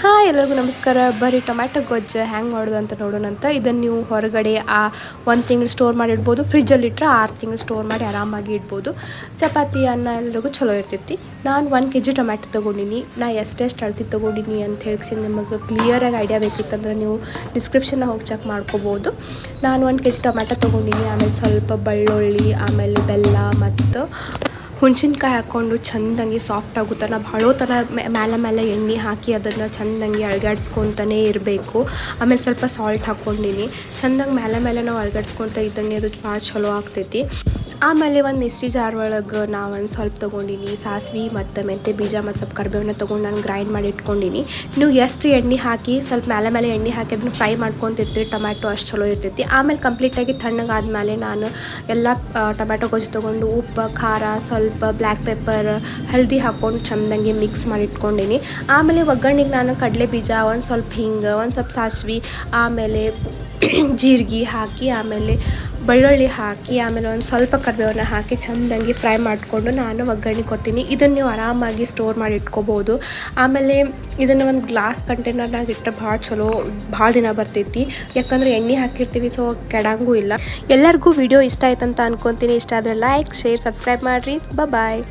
Hi ಎಲ್ಲರಿಗೂ ನಮಸ್ಕಾರ. ಬರೀ ಟೊಮ್ಯಾಟೊ ಗೊಜ್ಜು ಹೆಂಗೆ ಮಾಡೋದು ಅಂತ ನೋಡೋಣ ಅಂತ. ಇದನ್ನು ನೀವು ಹೊರಗಡೆ 1 ತಿಂಗಳು ಸ್ಟೋರ್ ಮಾಡಿ ಇಡ್ಬೋದು. ಫ್ರಿಜ್ಜಲ್ಲಿ ಇಟ್ಟರೆ 6 ತಿಂಗಳು ಸ್ಟೋರ್ ಮಾಡಿ ಆರಾಮಾಗಿ ಇಡ್ಬೋದು. ಚಪಾತಿ ಅನ್ನ ಎಲ್ರಿಗೂ ಚಲೋ ಇರ್ತೈತಿ. ನಾನು 1 kg ಟೊಮ್ಯಾಟೊ ತೊಗೊಂಡಿನಿ. ನಾ ಎಷ್ಟೆಷ್ಟು ಅಳತೆ ತೊಗೊಂಡಿನಿ ಅಂತ ಹೇಳಿ ನಿಮಗೆ ಕ್ಲಿಯರಾಗಿ ಐಡಿಯಾ ಬೇಕಿತ್ತಂದ್ರೆ ನೀವು ಡಿಸ್ಕ್ರಿಪ್ಷನ್ನ ಹೋಗಿ ಚೆಕ್ ಮಾಡ್ಕೋಬೋದು. ನಾನು 1 kg ಟೊಮ್ಯಾಟೊ ತೊಗೊಂಡಿನಿ. ಆಮೇಲೆ ಸ್ವಲ್ಪ ಬೆಳ್ಳುಳ್ಳಿ, ಆಮೇಲೆ ಬೆಲ್ಲ ಮತ್ತು ಹುಣ್ಸಿನ್ಕಾಯಿ ಹಾಕ್ಕೊಂಡು ಚೆಂದಂಗೆ ಸಾಫ್ಟ್ ಆಗುತ್ತನ ಭಾಳೋ ತನ ಮೇಲೆ ಎಣ್ಣೆ ಹಾಕಿ ಅದನ್ನು ಚೆಂದಂಗೆ ಅಳ್ಗಾಡ್ಸ್ಕೊತಾನೇ ಇರಬೇಕು. ಆಮೇಲೆ ಸ್ವಲ್ಪ ಸಾಲ್ಟ್ ಹಾಕ್ಕೊಂಡಿನಿ. ಚೆಂದಂಗೆ ಮೇಲೆ ನಾವು ಅಳ್ಗಾಡ್ಸ್ಕೊತ ಇದ್ದಂಗೆ ಅದು ಭಾಳ ಚಲೋ ಆಗ್ತೈತಿ. ಆಮೇಲೆ ಒಂದು ಮಿಕ್ಸಿ ಜಾರ್ ಒಳಗೆ ನಾವು ಒಂದು ಸ್ವಲ್ಪ ತೊಗೊಂಡಿನಿ ಸಾಸಿವೆ ಮತ್ತು ಮೆಂತ್ಯ ಬೀಜ ಮತ್ತು ಸ್ವಲ್ಪ ಕರಿಬೇವನ್ನ ತೊಗೊಂಡು ನಾನು ಗ್ರೈಂಡ್ ಮಾಡಿ ಇಟ್ಕೊಂಡಿನಿ. ನೀವು ಎಷ್ಟು ಎಣ್ಣೆ ಹಾಕಿ ಸ್ವಲ್ಪ ಮೇಲೆ ಎಣ್ಣೆ ಹಾಕಿ ಅದನ್ನು ಫ್ರೈ ಮಾಡ್ಕೊತಿರ್ತೀರಿ ಟೊಮ್ಯಾಟೊ ಅಷ್ಟು ಚಲೋ ಇರ್ತೈತಿ. ಆಮೇಲೆ ಕಂಪ್ಲೀಟಾಗಿ ತಣ್ಣಗಾದ್ಮೇಲೆ ನಾನು ಎಲ್ಲ ಟೊಮ್ಯಾಟೊ ಗೊಜ್ಜು ತೊಗೊಂಡು ಉಪ್ಪು, ಖಾರ, ಸ್ವಲ್ಪ ಬ್ಲ್ಯಾಕ್ ಪೆಪ್ಪರ್, ಹಳದಿ ಹಾಕ್ಕೊಂಡು ಚೆಂದಂಗೆ ಮಿಕ್ಸ್ ಮಾಡಿ ಇಟ್ಕೊಂಡಿನಿ. ಆಮೇಲೆ ಒಗ್ಗರಣೆಗೆ ನಾನು ಕಡಲೆ ಬೀಜ, ಒಂದು ಸ್ವಲ್ಪ ಹಿಂಗೆ, ಒಂದು ಸ್ವಲ್ಪ ಸಾಸಿವೆ, ಆಮೇಲೆ ಜೀರಿಗೆ ಹಾಕಿ, ಆಮೇಲೆ ಬೆಳ್ಳುಳ್ಳಿ ಹಾಕಿ, ಆಮೇಲೆ ಒಂದು ಸ್ವಲ್ಪ ಕರಿಬೇವನ್ನ ಹಾಕಿ ಚೆಂದಂಗೆ ಫ್ರೈ ಮಾಡಿಕೊಂಡು ನಾನು ಒಗ್ಗರಣೆ ಕೊಡ್ತೀನಿ. ಇದನ್ನು ನೀವು ಆರಾಮಾಗಿ ಸ್ಟೋರ್ ಮಾಡಿ ಇಟ್ಕೋಬೋದು. ಆಮೇಲೆ ಇದನ್ನು ಒಂದು ಗ್ಲಾಸ್ ಕಂಟೈನರ್ನಾಗ ಇಟ್ಟರೆ ಭಾಳ ದಿನ ಬರ್ತೈತಿ. ಯಾಕಂದರೆ ಎಣ್ಣೆ ಹಾಕಿರ್ತೀವಿ, ಸೊ ಕೆಡಂಗೂ ಇಲ್ಲ. ಎಲ್ಲರಿಗೂ ವಿಡಿಯೋ ಇಷ್ಟ ಆಯ್ತಂತ ಅನ್ಕೊತೀನಿ. ಇಷ್ಟ ಆದರೆ ಲೈಕ್, ಶೇರ್, ಸಬ್ಸ್ಕ್ರೈಬ್ ಮಾಡಿರಿ. ಬಾಯ್.